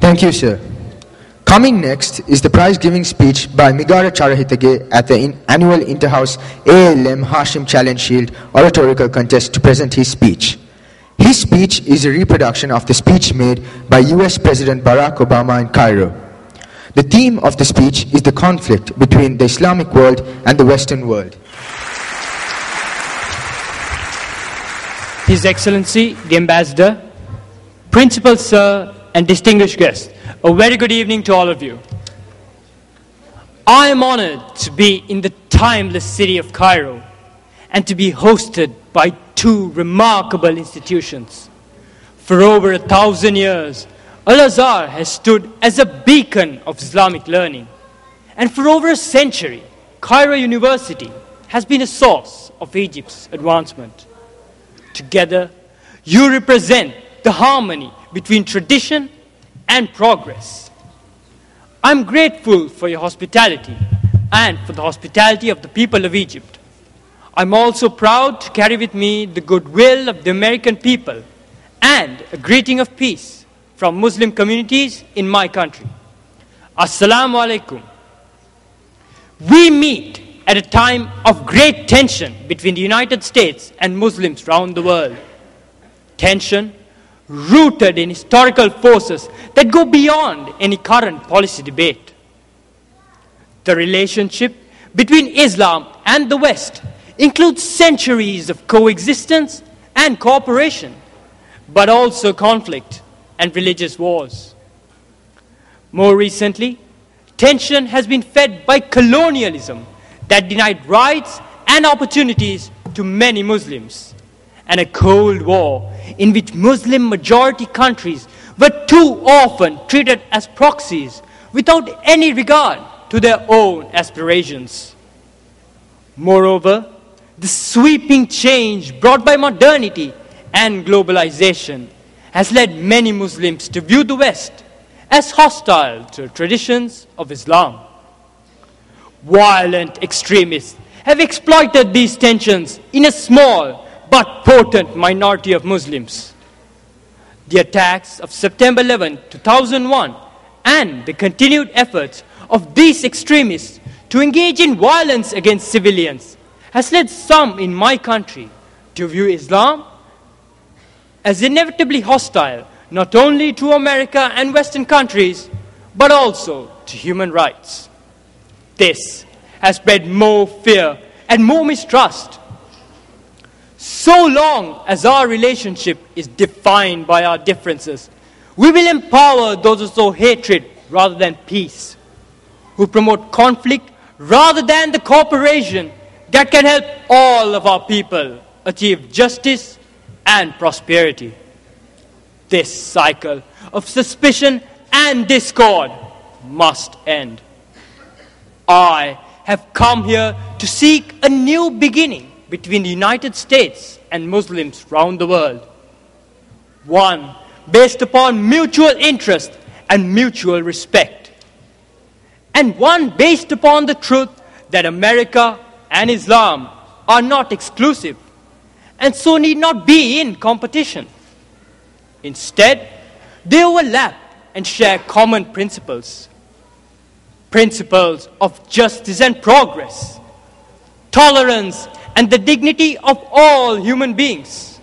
Thank you, sir. Coming next is the prize-giving speech by Migara Charahitage at the annual Interhouse ALM Hashim Challenge Shield Oratorical Contest to present his speech. His speech is a reproduction of the speech made by US President Barack Obama in Cairo. The theme of the speech is the conflict between the Islamic world and the Western world. His Excellency, the Ambassador, Principal Sir, and distinguished guests, a very good evening to all of you. I am honored to be in the timeless city of Cairo and to be hosted by two remarkable institutions. For over 1,000 years, Al-Azhar has stood as a beacon of Islamic learning. And for over a century, Cairo University has been a source of Egypt's advancement. Together, you represent the harmony between tradition and progress. I'm grateful for your hospitality and for the hospitality of the people of Egypt. I'm also proud to carry with me the goodwill of the American people and a greeting of peace from Muslim communities in my country. Assalamu alaikum. We meet at a time of great tension between the United States and Muslims around the world. Tension rooted in historical forces that go beyond any current policy debate. The relationship between Islam and the West includes centuries of coexistence and cooperation, but also conflict and religious wars. More recently, tension has been fed by colonialism that denied rights and opportunities to many Muslims, and a Cold War in which Muslim majority countries were too often treated as proxies without any regard to their own aspirations. Moreover, the sweeping change brought by modernity and globalization has led many Muslims to view the West as hostile to the traditions of Islam. Violent extremists have exploited these tensions in a small but potent minority of Muslims. The attacks of September 11, 2001 and the continued efforts of these extremists to engage in violence against civilians has led some in my country to view Islam as inevitably hostile not only to America and Western countries, but also to human rights. This has bred more fear and more mistrust. So long as our relationship is defined by our differences, we will empower those who sow hatred rather than peace, who promote conflict rather than the cooperation that can help all of our people achieve justice and prosperity. This cycle of suspicion and discord must end. I have come here to seek a new beginning between the United States and Muslims around the world. One based upon mutual interest and mutual respect. And one based upon the truth that America and Islam are not exclusive and so need not be in competition. Instead, they overlap and share common principles. Principles of justice and progress, tolerance and the dignity of all human beings.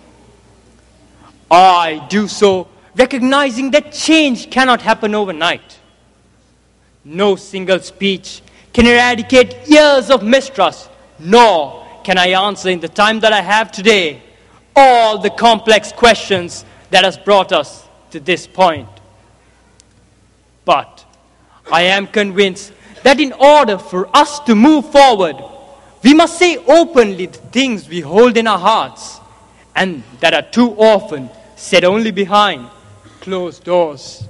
I do so recognizing that change cannot happen overnight. No single speech can eradicate years of mistrust, nor can I answer in the time that I have today all the complex questions that has brought us to this point. But I am convinced that in order for us to move forward, we must say openly the things we hold in our hearts and that are too often said only behind closed doors.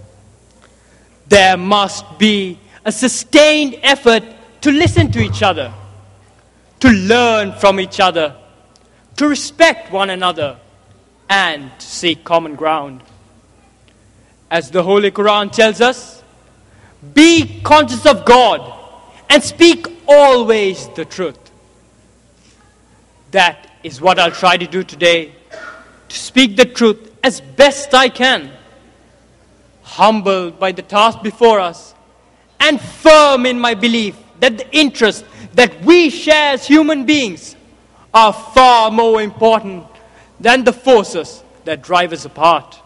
There must be a sustained effort to listen to each other, to learn from each other, to respect one another, and to seek common ground. As the Holy Quran tells us, be conscious of God and speak always the truth. That is what I'll try to do today, to speak the truth as best I can. humbled by the task before us, and firm in my belief that the interests that we share as human beings are far more important than the forces that drive us apart.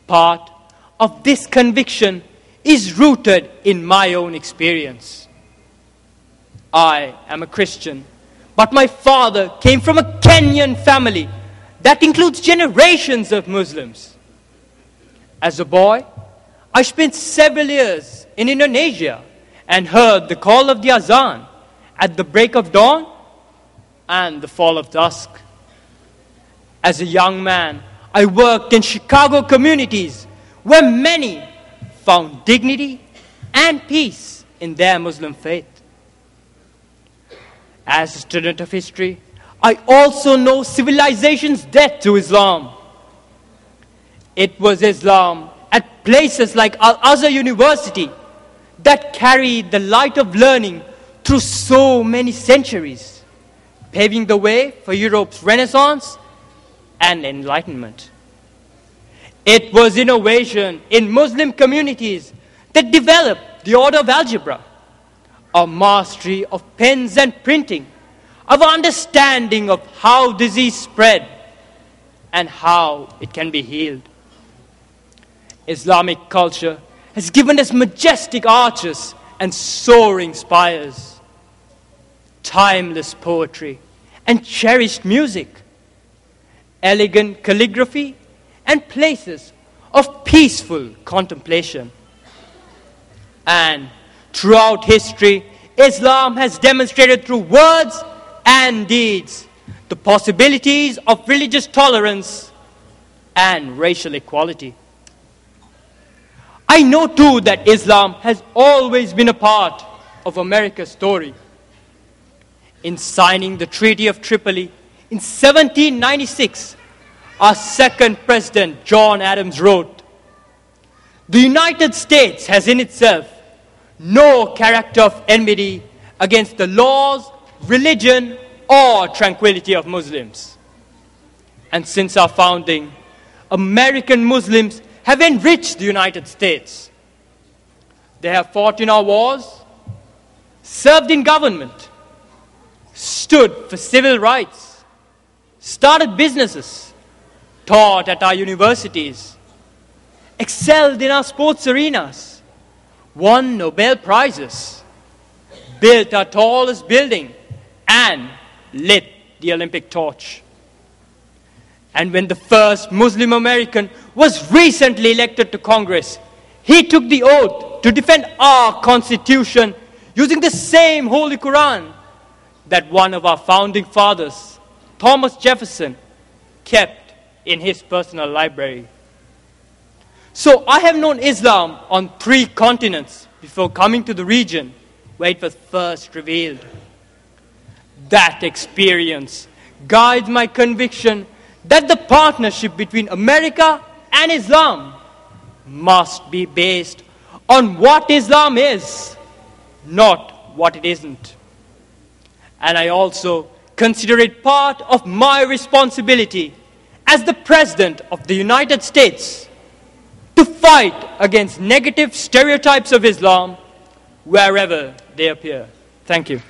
Part of this conviction is rooted in my own experience. I am a Christian, but my father came from a Kenyan family that includes generations of Muslims. As a boy, I spent several years in Indonesia and heard the call of the azan at the break of dawn and the fall of dusk. As a young man, I worked in Chicago communities where many found dignity and peace in their Muslim faith. As a student of history, I also know civilization's death to Islam. It was Islam at places like Al-Azhar University that carried the light of learning through so many centuries, paving the way for Europe's Renaissance and Enlightenment. It was innovation in Muslim communities that developed the order of algebra, our mastery of pens and printing, our understanding of how disease spread and how it can be healed. Islamic culture has given us majestic arches and soaring spires, timeless poetry and cherished music, elegant calligraphy and places of peaceful contemplation. And throughout history, Islam has demonstrated through words and deeds the possibilities of religious tolerance and racial equality. I know too that Islam has always been a part of America's story. In signing the Treaty of Tripoli in 1796, our second president, John Adams, wrote, "The United States has in itself no character of enmity against the laws, religion, or tranquility of Muslims." And since our founding, American Muslims have enriched the United States. They have fought in our wars, served in government, stood for civil rights, started businesses, taught at our universities, excelled in our sports arenas, won Nobel Prizes, built our tallest building, and lit the Olympic torch. And when the first Muslim American was recently elected to Congress, he took the oath to defend our Constitution using the same Holy Quran that one of our founding fathers, Thomas Jefferson, kept in his personal library. So I have known Islam on 3 continents before coming to the region where it was first revealed. That experience guides my conviction that the partnership between America and Islam must be based on what Islam is, not what it isn't. And I also consider it part of my responsibility as the President of the United States to fight against negative stereotypes of Islam wherever they appear. Thank you.